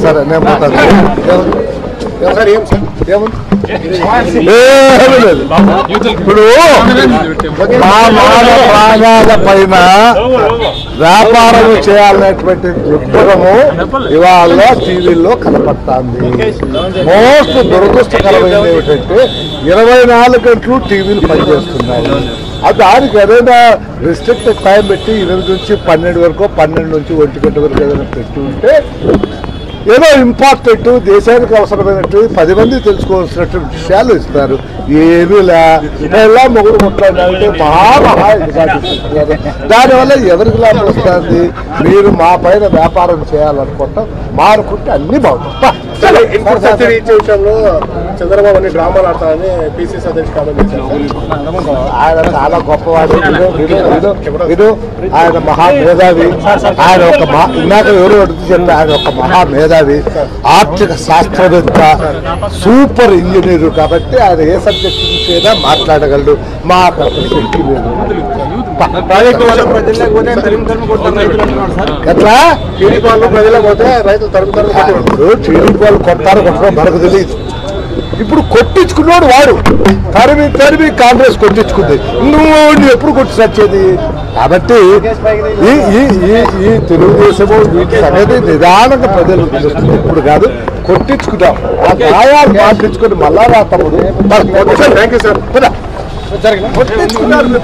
సరే నేను పోతాను. ఇప్పుడు మా ప్రాణాల పైన వ్యాపారం చేయాలనేటువంటి దృక్పథము ఇవాళ టీవీల్లో కనపడుతుంది. మోస్ట్ దురదృష్టకరమైనది ఏమిటంటే 24 గంటలు టీవీలు పనిచేస్తున్నాయి. దానికి ఏదైనా రిస్ట్రిక్టెడ్ టైం పెట్టి 8 నుంచి 12 వరకు, 12 నుంచి 1 గంట వరకు ఏదైనా పెట్టి ఉంటే ఏదో ఇంపార్టెంట్ దేశానికి అవసరమైనట్టు 10 మంది తెలుసుకోవాల్సినట్టు విషయాలు ఇస్తారు. ఏమీ లేదా మొగుడు ముట్లాడితే దానివల్ల ఎవరికి లాభం వస్తుంది? మీరు మా పైన వ్యాపారం చేయాలనుకుంటాం, మానుకుంటే అన్ని బాగుంటాయి. విషయంలో చంద్రబాబు అన్ని డ్రామాలు ఆడతారని పిసిసి అధ్యక్షుడు ఆయన చాలా గొప్పవాడు. విను ఆయన మహామేధావి. ఆయన ఒక ఇందాక ఎవరు అడుగుతూ చెప్పి ఆయన ఒక మహామేధావి, ఆర్థిక శాస్త్రవేత్త, సూపర్ ఇంజనీరు. కాబట్టి ఆయన ఏ సబ్జెక్ట్ నుంచి అయినా మాట్లాడగలడు. మా శక్తి లేదు. ఎట్లా టీడీపీ వాళ్ళు ప్రజలకు పోతే రైతులు తరుపుతారు. టీడీపీ వాళ్ళు కొట్టారు కొట్టడం మనకు తెలియదు. ఇప్పుడు కొట్టించుకున్నాడు వాడు. తరిమి కాంగ్రెస్ కొట్టించుకుంది. నువ్వు ఎప్పుడు కొట్టి సచ్చేది? కాబట్టి ఈ తెలుగుదేశము వీటి అనేది నిదానంగా ప్రజలు తెలుస్తుంది. ఇప్పుడు కాదు, కొట్టించుకుంటాం. ఆ గాయాలు మార్పించుకొని మళ్ళా రా తమ్ముడు. కొట్టించుకున్నారు.